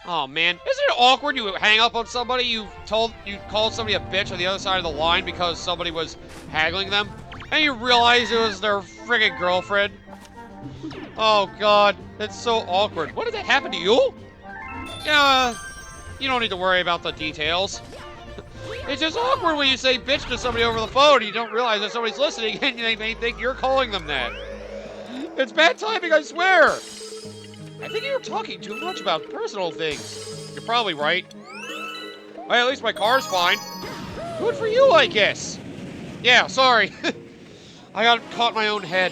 Oh man, isn't it awkward? You hang up on somebody, you called somebody a bitch on the other side of the line because somebody was haggling them, and you realize it was their friggin' girlfriend. Oh god, that's so awkward. What did that happen to you? Yeah, you don't need to worry about the details. It's just awkward when you say bitch to somebody over the phone and you don't realize that somebody's listening and they may think you're calling them that. It's bad timing, I swear. I think you're talking too much about personal things. You're probably right. Well, at least my car's fine. Good for you, I guess. Yeah, sorry. I got caught in my own head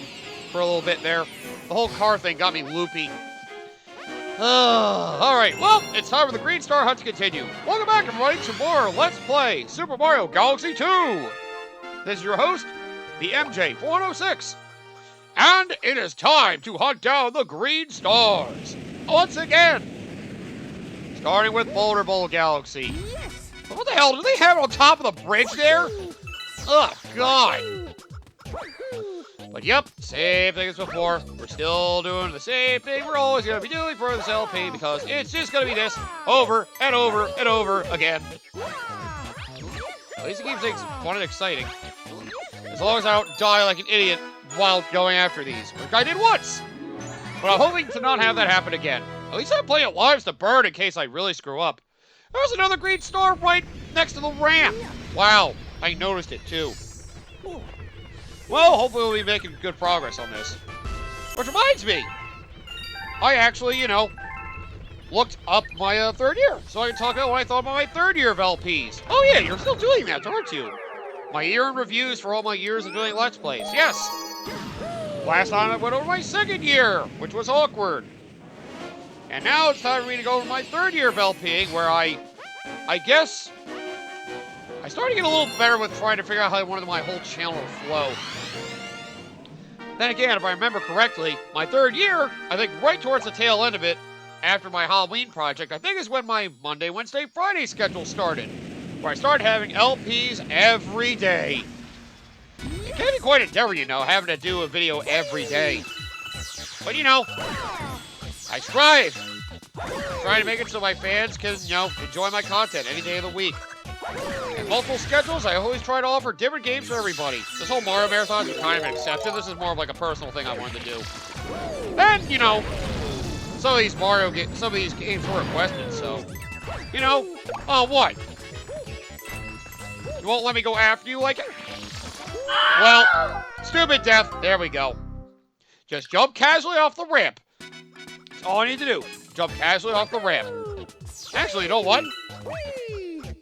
for a little bit there. The whole car thing got me loopy. Alright, well, it's time for the Green Star Hunt to continue. Welcome back, everybody, to more Let's Play Super Mario Galaxy 2. This is your host, the MJ406. And it is time to hunt down the Green Stars. Once again. Starting with Boulder Bowl Galaxy. Yes. What the hell? Do they have it on top of the bridge there? Oh, God. But yep, same thing as before. We're still doing the same thing we're always going to be doing for this LP because it's just going to be this over and over and over again. At least it keeps things fun and exciting. As long as I don't die like an idiot while going after these, which I did once. But I'm hoping to not have that happen again. At least I'm playing Lives to Burn in case I really screw up. There's another green star right next to the ramp. Wow, I noticed it too. Well, hopefully we'll be making good progress on this. Which reminds me, I actually, looked up my third year. So I can talk about what I thought about my third year of LPs. Oh yeah, you're still doing that, aren't you? My year in reviews for all my years of doing Let's Plays. Yes! Last time I went over my second year, which was awkward. And now it's time for me to go over my third year of LPing, where I guess, I started to get a little better with trying to figure out how I wanted my whole channel to flow. Then again, if I remember correctly, my third year, I think right towards the tail end of it, after my Halloween project, I think is when my Monday, Wednesday, Friday schedule started. Where I started having LPs every day. It can be quite an endeavor, having to do a video every day. But, I strive. Trying to make it so my fans can, enjoy my content any day of the week. And multiple schedules, I always try to offer different games for everybody. This whole Mario Marathon is kind of an exception. This is more of like a personal thing I wanted to do. And, some of these games were requested, so, oh, what? You won't let me go after you like it? Well, stupid death. There we go. Just jump casually off the ramp. That's all I need to do. Jump casually off the ramp. Actually, you know what?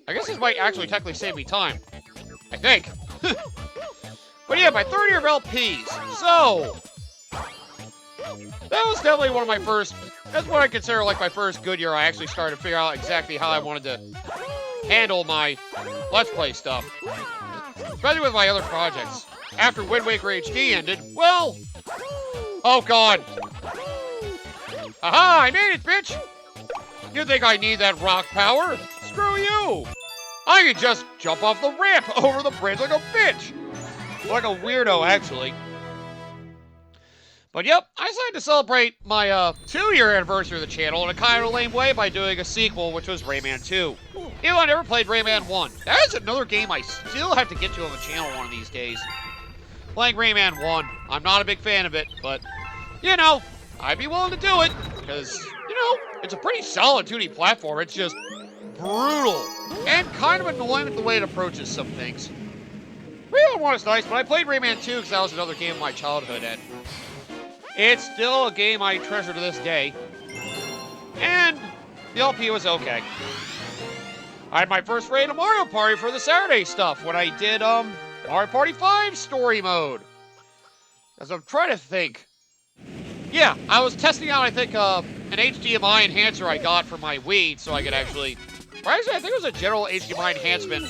I guess this might actually technically save me time. I think. But yeah, my third year of LPs. So, that was definitely one of my first, that's what I consider like my first good year. I actually started to figure out exactly how I wanted to handle my Let's Play stuff. Especially with my other projects. After Wind Waker HD ended, well... Oh, God. Aha, I made it, bitch! You think I need that rock power? Screw you! I can just jump off the ramp over the bridge like a bitch! Like a weirdo, actually. But yep, I decided to celebrate my 2-year anniversary of the channel in a kind of lame way by doing a sequel, which was Rayman 2. Even though I never played Rayman 1. That is another game I still have to get to on the channel one of these days. Playing Rayman 1. I'm not a big fan of it, but, I'd be willing to do it. Because, it's a pretty solid 2D platform. It's just brutal. And kind of annoying with the way it approaches some things. Rayman 1 is nice, but I played Rayman 2 because that was another game of my childhood, and it's still a game I treasure to this day. And the LP was okay. I had my first raid of Mario Party for the Saturday stuff when I did Mario Party 5 story mode. As I'm trying to think. Yeah, I was testing out, I think, an HDMI enhancer I got for my Wii so I could actually... Or actually, I think it was a general HDMI enhancement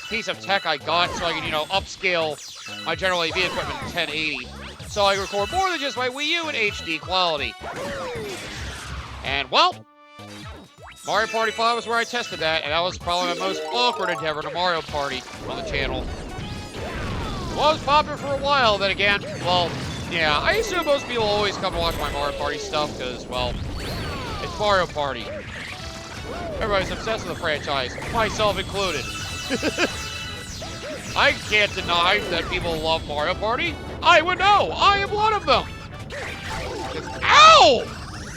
piece of tech I got so I could, upscale my general AV equipment to 1080. So I record more than just my Wii U in HD quality. And, well, Mario Party 5 was where I tested that, and that was probably my most awkward endeavor in a Mario Party on the channel. It was popular for a while, then again, well, yeah, I assume most people always come to watch my Mario Party stuff, because, well, it's Mario Party. Everybody's obsessed with the franchise, myself included. I can't deny that people love Mario Party. I would know. I am one of them. Ow!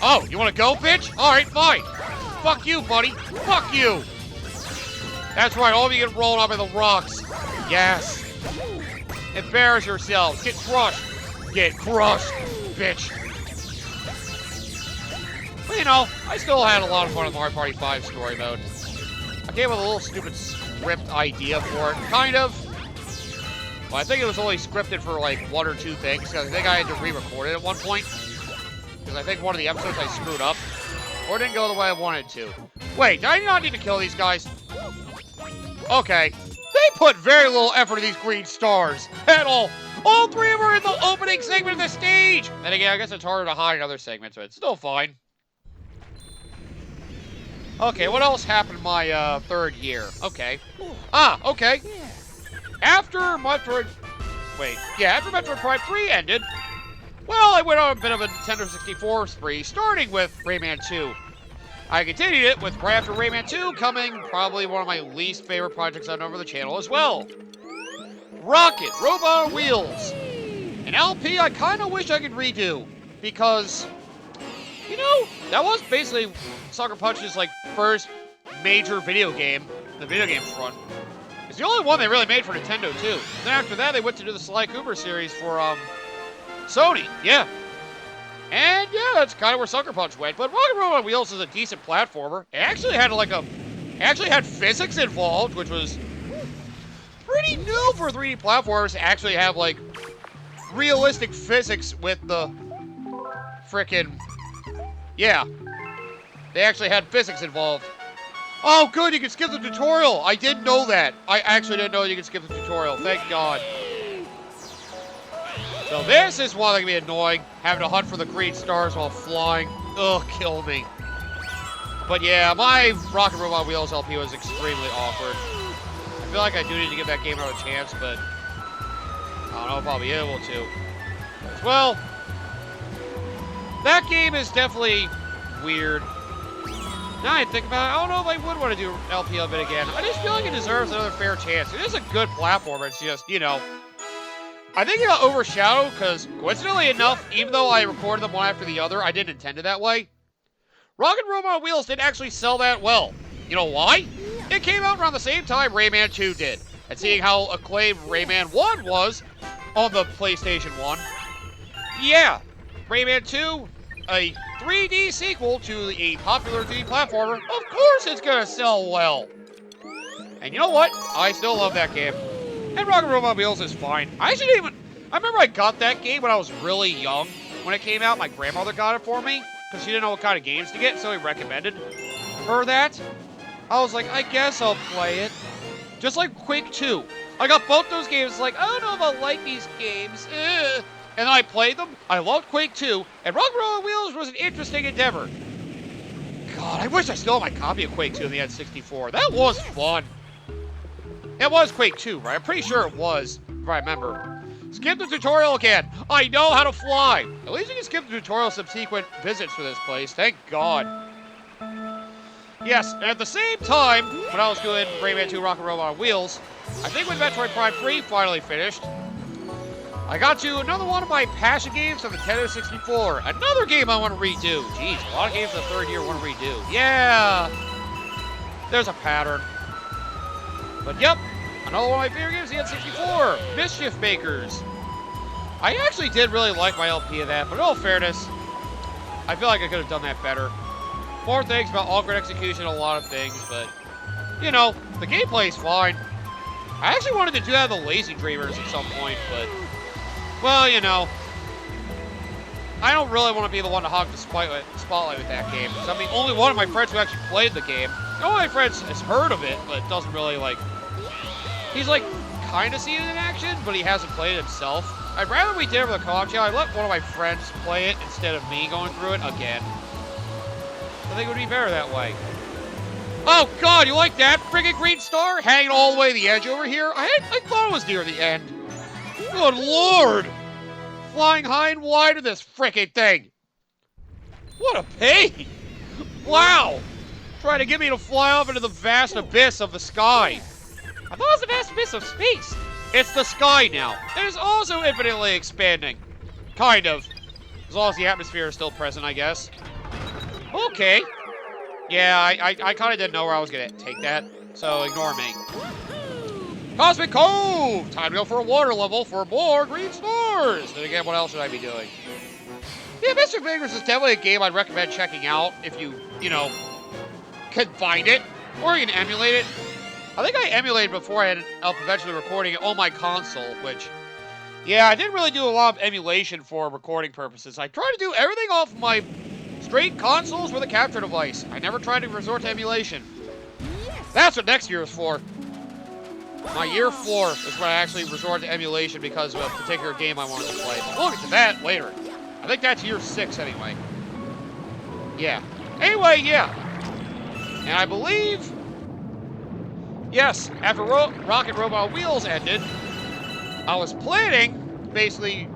Oh, you want to go, bitch? All right, fine. Fuck you, buddy. Fuck you. That's right. All of you get rolled up by the rocks. Yes. Embarrass yourselves. Get crushed. Get crushed, bitch. But, you know, I still had a lot of fun with Mario Party 5 story mode. I came up with a little stupid script idea for it, kind of. Well, I think it was only scripted for like 1 or 2 things, because I think I had to re-record it at one point. Because I think one of the episodes I screwed up, or didn't go the way I wanted to. Wait, do I not need to kill these guys? Okay. They put very little effort in these green stars, at all. All 3 of them are in the opening segment of the stage! And again, I guess it's harder to hide in other segments, but it's still fine. Okay, what else happened in my 3rd year? Okay. Okay. After Metroid Prime 3 ended, well, I went on a bit of a Nintendo 64 spree, starting with Rayman 2. I continued it with right after Rayman 2 coming, probably one of my least favorite projects I've done over the channel as well. Rocket Robot on Wheels. An LP I kind of wish I could redo, because, you know, that was basically Sucker Punch's, like, first major video game, the video game front. It's the only one they really made for Nintendo, too. Then after that, they went to do the Sly Cooper series for, Sony, yeah. And, yeah, that's kind of where Sucker Punch went. But Rocket Robot on Wheels is a decent platformer. It actually had physics involved, which was pretty new for 3D platformers to actually have, like, realistic physics with the frickin'... Yeah. They actually had physics involved. Oh, good, you can skip the tutorial. I didn't know that. I actually didn't know you could skip the tutorial. Thank God. So this is one that can be annoying, having to hunt for the green stars while flying. Ugh, kill me. But yeah, my Rocket Robot Wheels LP was extremely awkward. I feel like I do need to give that game another chance, but I don't know if I'll be able to. As well, that game is definitely weird. Now I think about it, I don't know if I would want to do LP of it again. I just feel like it deserves another fair chance. It is a good platformer, it's just, you know, I think it got overshadowed because, coincidentally enough, even though I recorded them one after the other, I didn't intend it that way. Rocket Robot Wheels didn't actually sell that well. You know why? It came out around the same time Rayman 2 did. And seeing how acclaimed Rayman 1 was on the PlayStation 1, yeah, Rayman 2, a 3D sequel to a popular 3D platformer, of course it's gonna sell well. And you know what? I still love that game. And Rocket Robot Wheels is fine. I remember I got that game when I was really young. When it came out, my grandmother got it for me, because she didn't know what kind of games to get, so he recommended her that. I was like, I guess I'll play it. Just like Quake 2. I got both those games, like, I don't know if I like these games. And then I played them. I loved Quake 2, and Rocket Robot Wheels was an interesting endeavor. God, I wish I still had my copy of Quake 2 in the N64. That was fun. It was Quake 2, right? I'm pretty sure it was, if I remember. Skip the tutorial again. I know how to fly. At least you can skip the tutorial subsequent visits for this place. Thank God. Yes, and at the same time, when I was doing Rayman 2 Rocket Robot on Wheels, I think when Metroid Prime 3 finally finished, I got to another one of my passion games on the Nintendo 64. Another game I want to redo. Jeez, a lot of games in the 3rd year I want to redo. Yeah. There's a pattern. But yep, another one of my favorite games, the N64, Mischief Makers. I actually did really like my LP of that, but in all fairness, I feel like I could have done that better. More things about awkward execution, a lot of things, but, you know, the gameplay is fine. I actually wanted to do that with the Lazy Dreamers at some point, but, well, you know, I don't really want to be the one to hog the spotlight with that game. So I'm the only one of my friends who actually played the game. No one of my friends has heard of it, but doesn't really, like... He's, like, kind of seen it in action, but he hasn't played it himself. I'd rather we did it over the co-op channel. I'd let one of my friends play it instead of me going through it again. I think it would be better that way. Oh, God, you like that friggin' green star? Hanging all the way to the edge over here? I thought it was near the end. Good Lord! Flying high and wide of this frickin' thing. What a pain! Wow! trying to get me to fly off into the vast abyss of the sky. I thought it was the vast abyss of space. It's the sky now. It is also infinitely expanding. Kind of. As long as the atmosphere is still present, I guess. Okay. Yeah, I kind of didn't know where I was going to take that, so ignore me. Cosmic Cove! Time to go for a water level for more green stars! Then again, what else should I be doing? Yeah, Mystic Fingers is definitely a game I'd recommend checking out if you know, can find it. Or you can emulate it. I think I emulated before I ended up eventually recording it on my console, which... Yeah, I didn't really do a lot of emulation for recording purposes. I tried to do everything off my straight consoles with a capture device. I never tried to resort to emulation. That's what next year is for. My year 4 is when I actually resort to emulation because of a particular game I wanted to play. But we'll get to that later. I think that's year 6 anyway. Yeah. Anyway, yeah. And I believe... Yes, after Rocket Robot Wheels ended, I was planning, basically,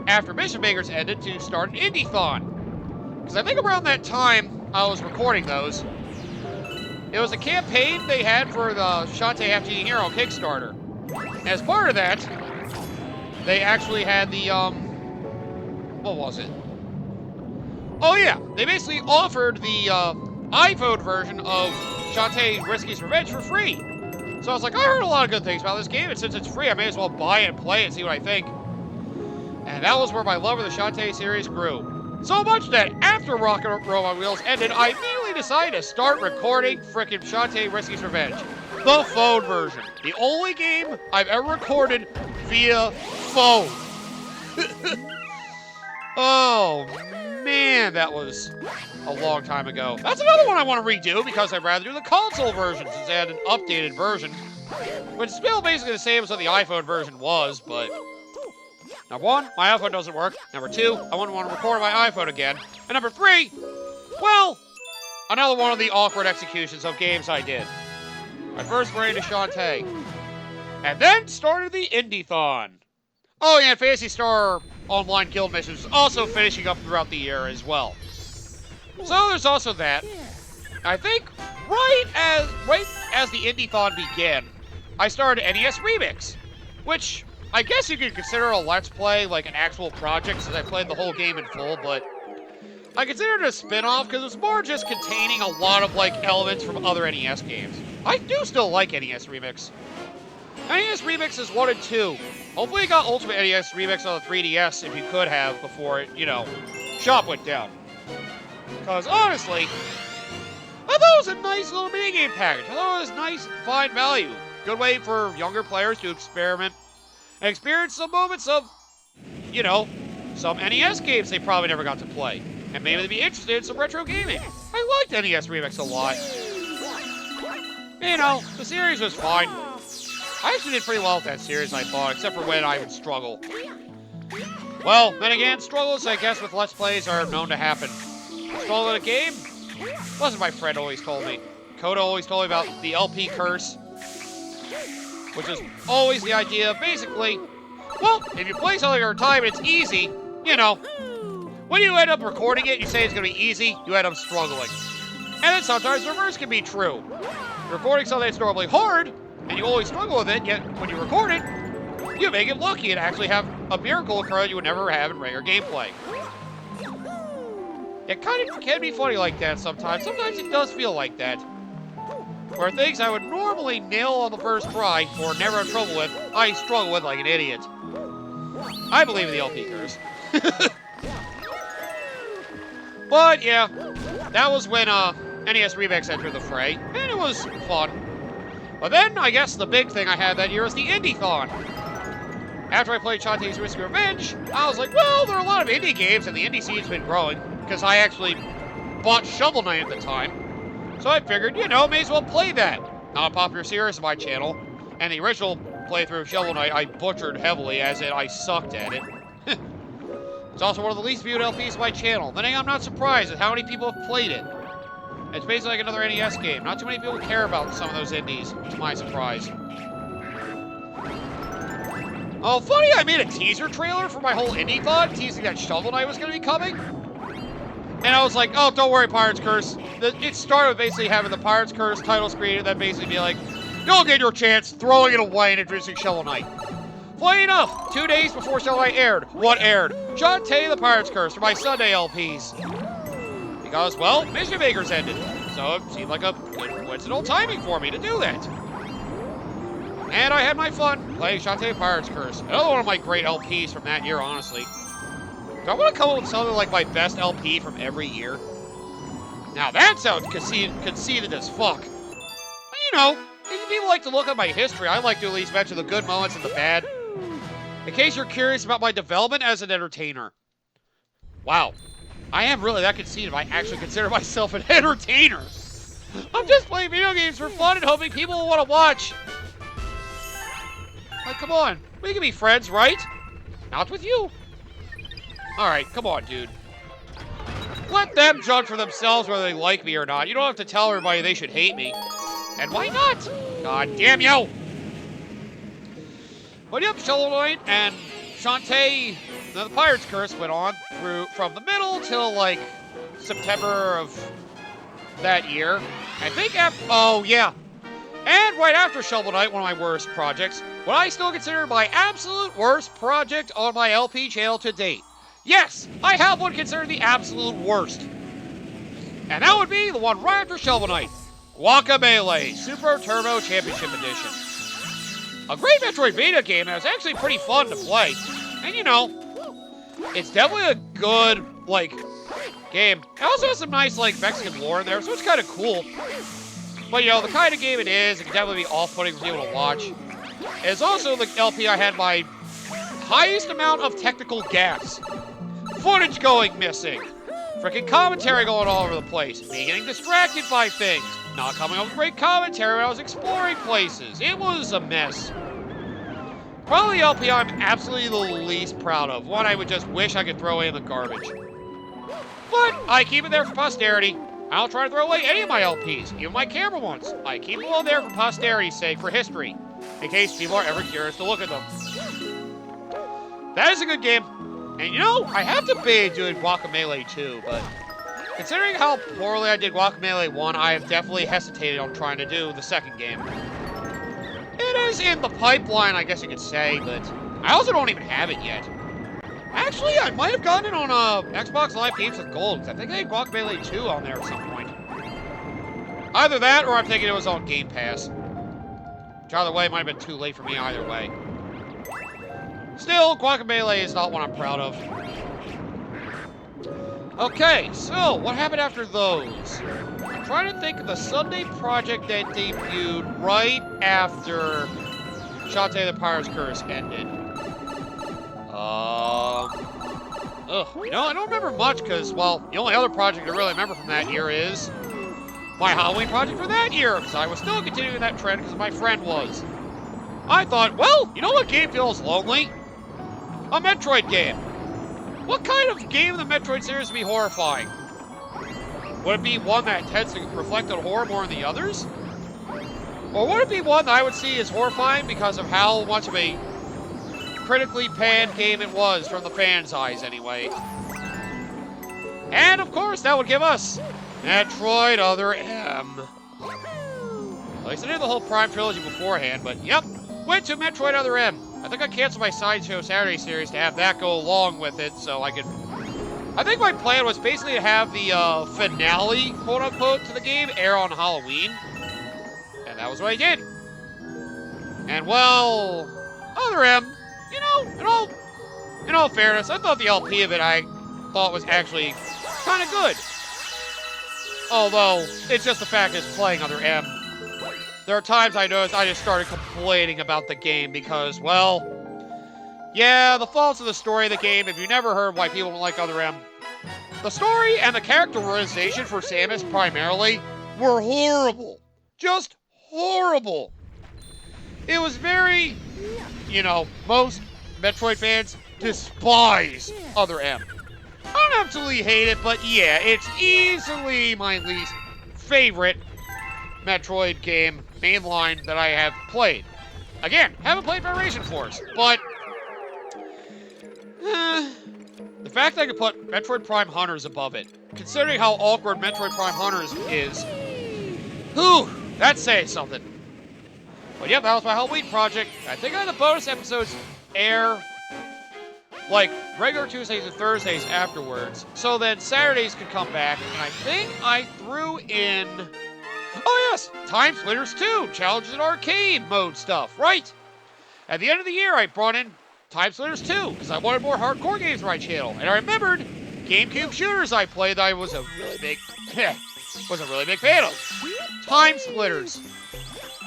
after Mission Makers ended, to start an Indie-thon. Because I think around that time I was recording those, it was a campaign they had for the Shantae Half Genie Hero Kickstarter. As part of that, they actually had the, what was it? Oh yeah, they basically offered the iPhone version of Shantae Risky's Revenge for free. So I was like, I heard a lot of good things about this game, and since it's free, I may as well buy it and play it and see what I think. And that was where my love of the Shantae series grew. So much that after Rocket Robot Wheels ended, I immediately decided to start recording frickin' Shantae Risky's Revenge. The phone version. The only game I've ever recorded via phone. Oh, man, that was a long time ago. That's another one I want to redo because I'd rather do the console version since they had an updated version. Which is still basically the same as what the iPhone version was, but... Number 1, my iPhone doesn't work. Number 2, I wouldn't want to record my iPhone again. And number 3, well, another one of the awkward executions of games I did. I first ran into Shantae. And then started the Indie-thon. Oh yeah, Phantasy Star Online Guild missions also finishing up throughout the year as well. So there's also that. I think right as the Indie-thon began, I started NES Remix, which I guess you could consider a Let's Play, like an actual project, since I played the whole game in full, but I considered it a spin-off because it was more just containing a lot of, like, elements from other NES games. I do still like NES Remix. NES Remix is 1 and 2. Hopefully you got Ultimate NES Remix on the 3DS if you could have before it, you know, shop went down. Because honestly, I thought it was a nice little minigame package. I thought it was nice, fine value. Good way for younger players to experiment and experience some moments of, you know, some NES games they probably never got to play. And maybe they'd be interested in some retro gaming. I liked NES Remix a lot. You know, the series was fine. I actually did pretty well with that series, I thought, except for when I would struggle. Well, then again, struggles, I guess, with Let's Plays are known to happen. Struggle in a game? Wasn't my friend always told me. Koda always told me about the LP curse. Which is always the idea of basically, well, if you play something over time and it's easy, you know, when you end up recording it, you say it's going to be easy, you end up struggling. And then sometimes the reverse can be true. You're recording something that's normally hard, and you always struggle with it, yet when you record it, you make it lucky and actually have a miracle occur that you would never have in regular gameplay. It kind of can be funny like that sometimes. Sometimes it does feel like that. Where things I would normally nail on the first try or never have trouble with, I struggle with like an idiot. I believe in the LP curse. But yeah, that was when NES Remix entered the fray, and it was fun. But then, I guess the big thing I had that year was the Indie-thon. After I played Shantae's Risky Revenge, I was like, well, there are a lot of indie games, and the indie scene's been growing, because I actually bought Shovel Knight at the time. So I figured, you know, may as well play that. Not a popular series on my channel, and the original playthrough of Shovel Knight I butchered heavily, as in I sucked at it. It's also one of the least viewed LPs on my channel. Then I'm not surprised at how many people have played it. It's basically like another NES game. Not too many people care about some of those indies, to my surprise. Oh, funny, I made a teaser trailer for my whole Indie-thon, teasing that Shovel Knight was going to be coming. And I was like, oh, don't worry, Pirate's Curse. It started with basically having the Pirate's Curse title screen and then basically be like, you'll get your chance, throwing it away and introducing Shovel Knight. Funny enough, 2 days before Shovel Knight aired, what aired? Shantae the Pirate's Curse for my Sunday LPs. Because, well, Mission Makers ended. So it seemed like a good coincidental timing for me to do that. And I had my fun playing Shantae the Pirate's Curse. Another one of my great LPs from that year, honestly. Do I want to come up with something like my best LP from every year? Now that sounds conceited as fuck. But, you know, if people like to look at my history, I like to at least mention the good moments and the bad. In case you're curious about my development as an entertainer. Wow. I am really that conceited. I actually consider myself an entertainer. I'm just playing video games for fun and hoping people will want to watch. Like, come on. We can be friends, right? Not with you. Alright, come on, dude. Let them judge for themselves whether they like me or not. You don't have to tell everybody they should hate me. And why not? God damn you! But yep, Shovel Knight and Shantae, the Pirate's Curse went on through from the middle till like September of that year. I think oh yeah. And right after Shovel Knight, one of my worst projects, what I still consider my absolute worst project on my LP channel to date. Yes, I have one considered the absolute worst. And that would be the one right after Shovel Knight. Guacamelee Super Turbo Championship Edition. A great Metroidvania game that was actually pretty fun to play. And you know, it's definitely a good, like, game. It also has some nice, like, Mexican lore in there, so it's kind of cool. But, you know, the kind of game it is, it can definitely be off-putting for people to watch. It's also the LP I had my highest amount of technical gaps. Footage going missing. Freaking commentary going all over the place. Me getting distracted by things. Not coming up with great commentary when I was exploring places. It was a mess. Probably the LP I'm absolutely the least proud of. One I would just wish I could throw away in the garbage. But I keep it there for posterity. I don't try to throw away any of my LPs, even my camera ones. I keep them all there for posterity's sake, for history, in case people are ever curious to look at them. That is a good game. And you know, I have debated doing Guacamelee 2, but considering how poorly I did Guacamelee 1, I have definitely hesitated on trying to do the second game. It is in the pipeline, I guess you could say, but I also don't even have it yet. Actually, I might have gotten it on Xbox Live Games with Gold, because I think they had Guacamelee 2 on there at some point. Either that, or I'm thinking it was on Game Pass. Which either way, might have been too late for me either way. Still, Guacamelee is not one I'm proud of. Okay, so, what happened after those? I'm trying to think of the Sunday project that debuted right after Shantae the Pirate's Curse ended. You know, I don't remember much because, well, the only other project I really remember from that year is my Halloween project for that year, because I was still continuing that trend because my friend was. I thought, well, you know what game feels lonely? A Metroid game. What kind of game in the Metroid series would be horrifying? Would it be one that tends to reflect on horror more than the others? Or would it be one that I would see as horrifying because of how much of a critically panned game it was, from the fans' eyes anyway? And of course, that would give us Metroid Other M. At least I did the whole Prime trilogy beforehand, but yep, went to Metroid Other M. I think I canceled my Sideshow Saturday series to have that go along with it, so I could... I think my plan was basically to have the finale, quote-unquote, to the game air on Halloween. And that was what I did. And, well, Other M, you know, in all fairness, I thought the LP of it I thought was actually kind of good. Although, it's just the fact it's playing Other M. There are times I noticed I just started complaining about the game because, well, yeah, the faults of the story of the game, if you never heard why people don't like Other M, the story and the characterization for Samus primarily were horrible. Just horrible. It was very, you know, most Metroid fans despise Other M. I don't absolutely hate it, but yeah, it's easily my least favorite Metroid game mainline that I have played. Again, haven't played Federation Force, but the fact that I could put Metroid Prime Hunters above it, considering how awkward Metroid Prime Hunters is, whew, that's saying something. But yeah, that was my Halloween project. I think the bonus episodes air like regular Tuesdays and Thursdays afterwards. So then Saturdays could come back, and I think I threw in, oh yes, Time Splitters 2, Challenges in Arcade mode stuff, right? At the end of the year, I brought in Time Splitters 2, because I wanted more hardcore games for my channel. And I remembered GameCube shooters I played that I was a really big fan of. Time Splitters.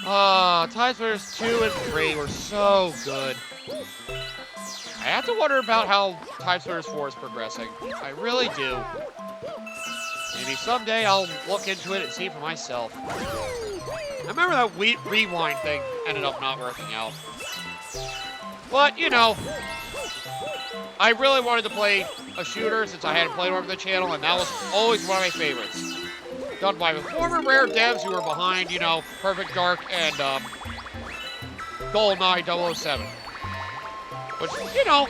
Time Splitters 2 and 3 were so good. I have to wonder about how Time Splitters 4 is progressing. I really do. Maybe someday I'll look into it and see for myself. I remember that rewind thing ended up not working out. But, you know, I really wanted to play a shooter since I hadn't played one on the channel, and that was always one of my favorites. Done by the former Rare devs who were behind, you know, Perfect Dark and GoldenEye 007. Which, you know,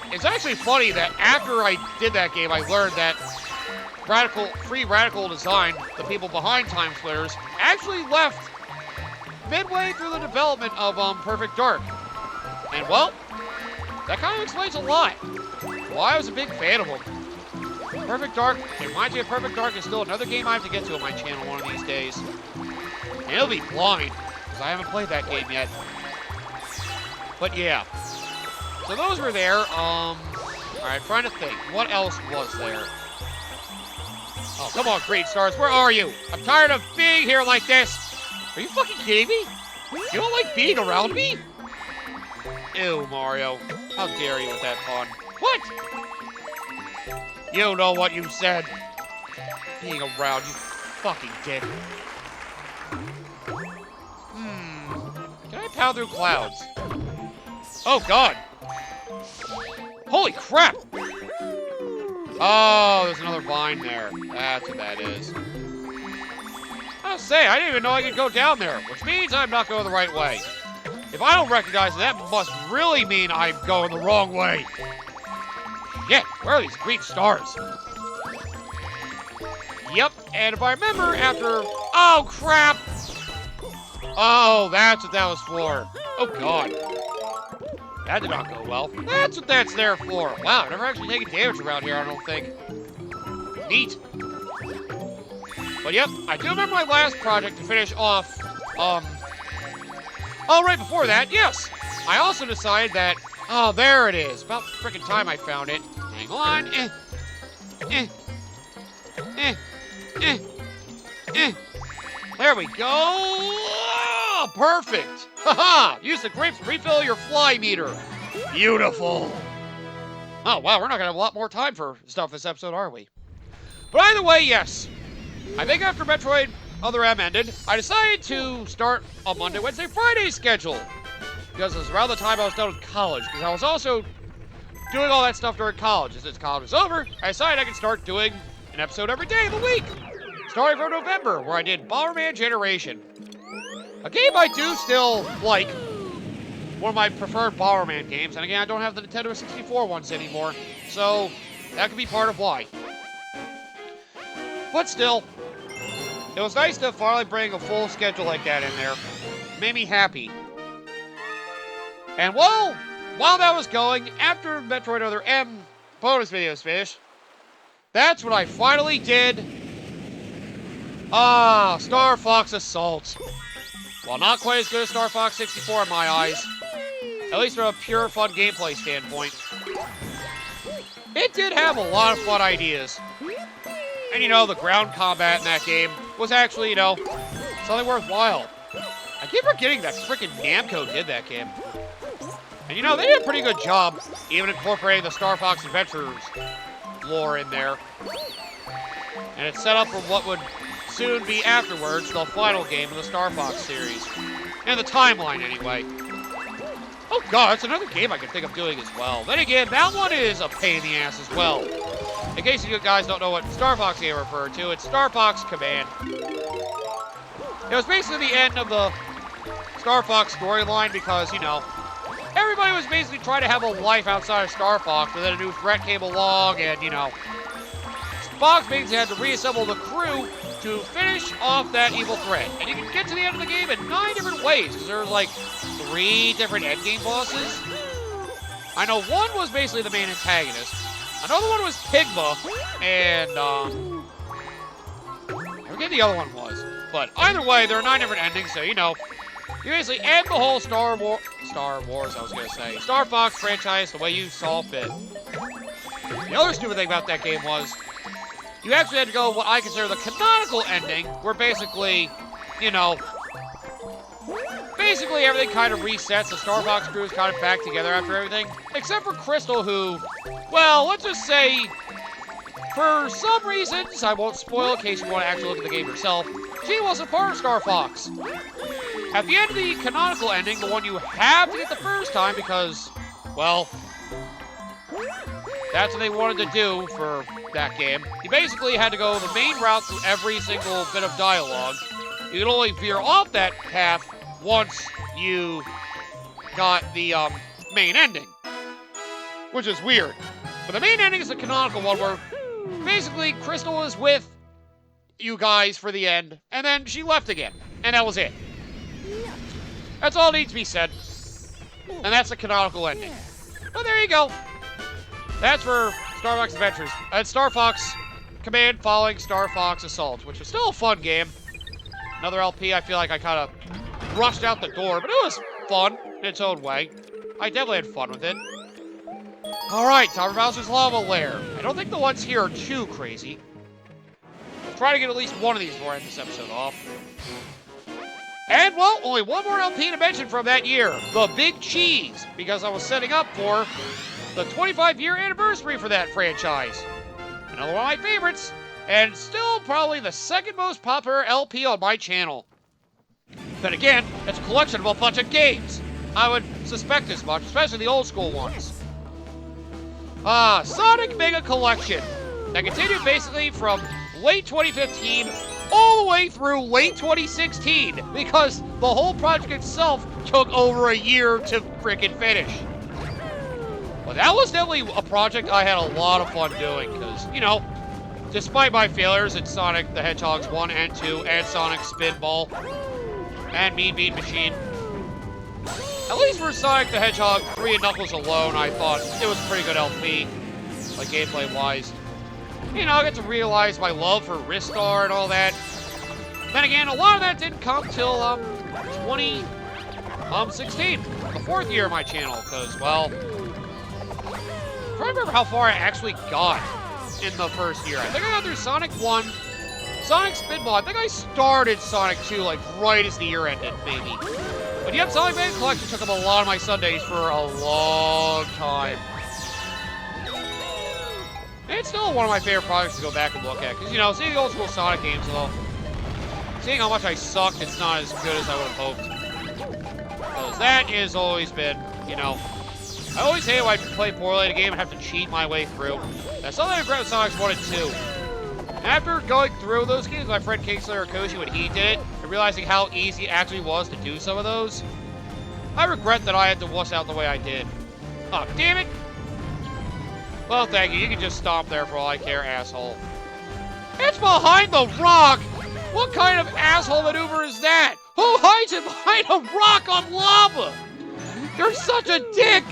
it's actually funny that after I did that game, I learned that Free Radical Design, the people behind Time Splitters, actually left midway through the development of Perfect Dark. And, well, that kind of explains a lot. Why I was a big fan of them. Perfect Dark, it reminds me of Perfect Dark is still another game I have to get to on my channel one of these days. And it'll be blind, because I haven't played that game yet. But, yeah. So those were there. Alright, trying to think. What else was there? Oh, come on, Green Stars. Where are you? I'm tired of being here like this. Are you fucking kidding me? You don't like being around me? Ew, Mario. How dare you with that pun? What? You know what you said. Being around, you fucking dick. Can I pound through clouds? Oh, God. Holy crap! Oh, there's another vine there. That's what that is. I'll say, I didn't even know I could go down there, which means I'm not going the right way. If I don't recognize it, that must really mean I'm going the wrong way. Shit, where are these green stars? Yep, and if I remember after... Oh, crap! Oh, that's what that was for. Oh, God. That did not go well. That's what that's there for. Wow, I've never actually taken damage around here, I don't think. Neat. But yep, I do remember my last project to finish off, Oh, right before that, yes! I also decided that... Oh, there it is. About the frickin' time I found it. Hang on. There we go. Oh, perfect. Haha! Use the grapes to refill your fly meter. Beautiful. Oh, wow, we're not gonna have a lot more time for stuff this episode, are we? But either way, yes. I think after Metroid Other M ended, I decided to start a Monday, Wednesday, Friday schedule. Because it was around the time I was done with college. Because I was also doing all that stuff during college. And since college was over, I decided I could start doing an episode every day of the week. Starting from November, where I did Bomberman Generation. A game I do still like. One of my preferred Bomberman games. And again, I don't have the Nintendo 64 ones anymore. So, that could be part of why. But still, it was nice to finally bring a full schedule like that in there. It made me happy. And while that was going, after Metroid Other M bonus videos finished, that's when I finally did Star Fox Assault. While not quite as good as Star Fox 64 in my eyes, at least from a pure fun gameplay standpoint, it did have a lot of fun ideas. And you know, the ground combat in that game was actually, you know, something worthwhile. I keep forgetting that frickin' Namco did that game. And you know, they did a pretty good job even incorporating the Star Fox Adventures lore in there. And it's set up for what would soon be afterwards the final game of the Star Fox series. In the timeline, anyway. Oh god, that's another game I can think of doing as well. Then again, that one is a pain in the ass as well. In case you guys don't know what Star Fox game referred to, it's Star Fox Command. It was basically the end of the Star Fox storyline because, you know, everyone everybody was basically trying to have a life outside of Star Fox, but then a new threat came along, and, you know, Fox basically had to reassemble the crew to finish off that evil threat. And you can get to the end of the game in 9 different ways, because there's like 3 different endgame bosses. I know one was basically the main antagonist. Another one was Pigma, and I forget the other one was. But either way, there are 9 different endings, so you know, you basically end the whole Star Fox franchise the way you saw fit. The other stupid thing about that game was, you actually had to go what I consider the canonical ending, where basically, you know, basically everything kind of resets. The Star Fox crew is kind of back together after everything. Except for Crystal, who, well, let's just say, for some reasons, I won't spoil in case you want to actually look at the game yourself, she wasn't part of Star Fox. At the end of the canonical ending, the one you have to get the first time because, well, that's what they wanted to do for that game. You basically had to go the main route through every single bit of dialogue. You could only veer off that path once you got the main ending, which is weird. But the main ending is the canonical one where basically Crystal was with you guys for the end, and then she left again, and that was it. That's all that needs to be said, and that's the canonical ending. But there you go. That's for Star Fox Adventures. And Star Fox Command following Star Fox Assault, which was still a fun game. Another LP, I feel like I kind of rushed out the door, but it was fun in its own way. I definitely had fun with it. Alright, Tower Bowser's Lava Lair. I don't think the ones here are too crazy. I'll try to get at least one of these before I end this episode off. And, well, only one more LP to mention from that year. The Big Cheese, because I was setting up for the 25-year anniversary for that franchise. Another one of my favorites, and still probably the second most popular LP on my channel. Then again, it's a collection of a bunch of games. I would suspect as much, especially the old school ones. Sonic Mega Collection. That continued basically from late 2015 all the way through late 2016, because the whole project itself took over a year to frickin' finish. Well, that was definitely a project I had a lot of fun doing, because, you know, despite my failures in Sonic the Hedgehogs 1 and 2, and Sonic Spinball, and Mean Bean Machine, at least for Sonic the Hedgehog 3 and Knuckles alone, I thought it was a pretty good LP, like gameplay-wise. You know, I get to realize my love for Ristar and all that. Then again, a lot of that didn't come till 2016, the 4th year of my channel, because, well, I'm trying to remember how far I actually got in the first year. I think I got through Sonic 1, Sonic Spinball. I think I started Sonic 2, like, right as the year ended, maybe. But yep, Sonic Mega Collection took up a lot of my Sundays for a long time. And it's still one of my favorite projects to go back and look at, because, you know, seeing the old school Sonic games, though, seeing how much I sucked, it's not as good as I would have hoped. Because that has always been, you know, I always hate when I play poorly in a game and have to cheat my way through. That's something I regret with Sonic 1 and 2. And after going through those games, my friend Kingslayer Koshi, when he did it, and realizing how easy it actually was to do some of those, I regret that I had to wuss out the way I did. Oh, damn it! Well, thank you. You can just stomp there for all I care, asshole. It's behind the rock! What kind of asshole maneuver is that? Who hides it behind a rock on lava? You're such a dick!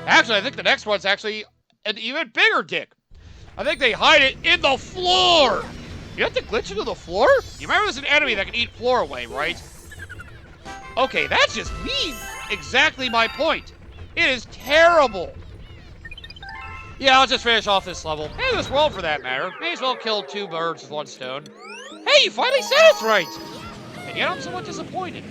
Actually, I think the next one's actually an even bigger dick. I think they hide it in the floor! You have to glitch into the floor? You remember there's an enemy that can eat floor away, right? Okay, that's just mean. Exactly my point. It is terrible. Yeah, I'll just finish off this level. And this world, for that matter. May as well kill 2 birds with 1 stone. Hey, you finally said it's right! And yet I'm somewhat disappointed.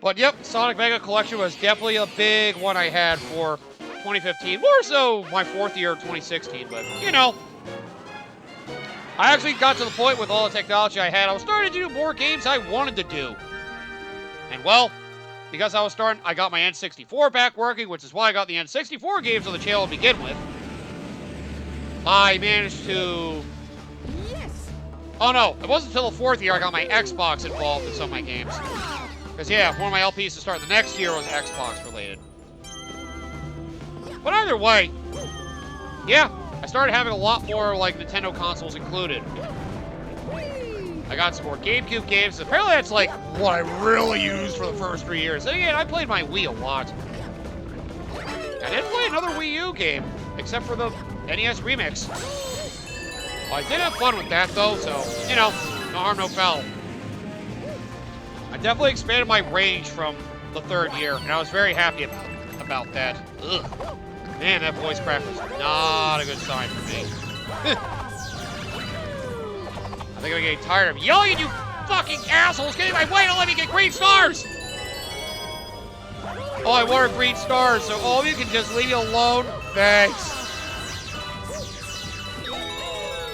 But yep, Sonic Mega Collection was definitely a big one I had for 2015. More so my 4th year of 2016, but, you know. I actually got to the point with all the technology I had, I was starting to do more games I wanted to do. And, well, because I got my N64 back working, which is why I got the N64 games on the channel to begin with. I managed to... Oh no, it wasn't until the 4th year I got my Xbox involved in some of my games. Because, yeah, one of my LPs to start the next year was Xbox related. But either way, yeah, I started having a lot more, like, Nintendo consoles included. I got some more GameCube games. Apparently that's, like, what I really used for the first 3 years. And again, I played my Wii a lot. I didn't play another Wii U game, except for the NES Remix. Well, I did have fun with that, though, so, you know, no harm, no foul. I definitely expanded my range from the 3rd year, and I was very happy about that. Ugh. Man, that voice crack was not a good sign for me. I think I'm getting tired of yelling at you fucking assholes getting in my way to let me get green stars! Oh, I wanted green stars, so all of you can just leave me alone. Thanks.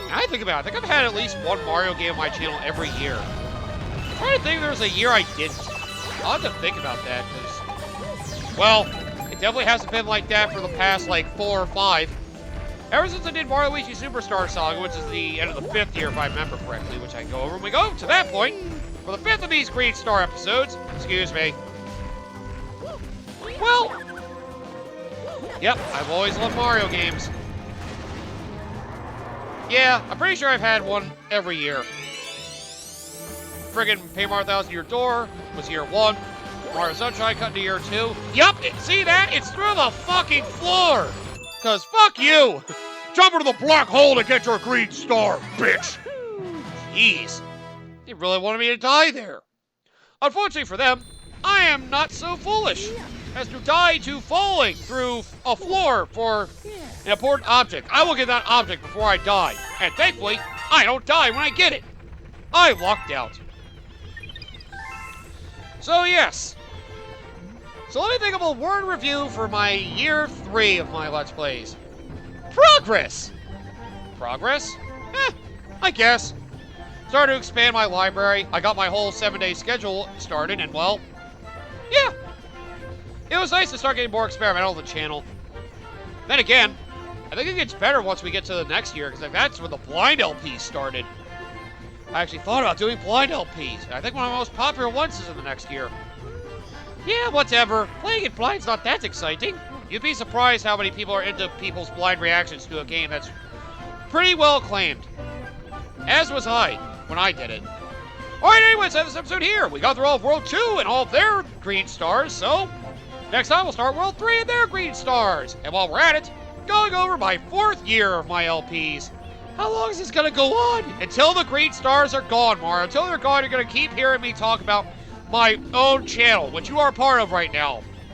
Now I think about it, I think I've had at least one Mario game on my channel every year. I'm trying to think if there was a year I didn't. I'll have to think about that, because, well, it definitely hasn't been like that for the past, like, 4 or 5. Ever since I did Mario Luigi Superstar Saga, which is the end of the 5th year, if I remember correctly, which I can go over when we go to that point, for the 5th of these Green Star episodes, excuse me. Well, yep, I've always loved Mario games. Yeah, I'm pretty sure I've had one every year. Friggin' Paper Mario Thousand Year Door was year 1. Mario Sunshine cut to year 2. Yup, see that? It's through the fucking floor! Cause fuck you! Jump into the black hole to get your green star, bitch! Jeez. They really wanted me to die there. Unfortunately for them, I am not so foolish as to die to falling through a floor for an important object. I will get that object before I die. And thankfully, I don't die when I get it. I lucked out. So yes. So let me think of a word review for my year 3 of my Let's Plays. Progress! Progress? I guess. Started to expand my library. I got my whole 7-day schedule started, and well, yeah. It was nice to start getting more experimental on the channel. Then again, I think it gets better once we get to the next year, because like, that's where the blind LPs started. I actually thought about doing blind LPs. I think one of the most popular ones is in the next year. Yeah, whatever. Playing it blind's not that exciting. You'd be surprised how many people are into people's blind reactions to a game that's pretty well acclaimed. As was I, when I did it. Alright, anyways, end this episode here. We got through all of World 2 and all of their green stars, so next time we'll start World 3 and their green stars. And while we're at it, going over my 4th year of my LPs. How long is this gonna go on? Until the green stars are gone, Mario. Until they're gone, you're gonna keep hearing me talk about my own channel, which you are a part of right now.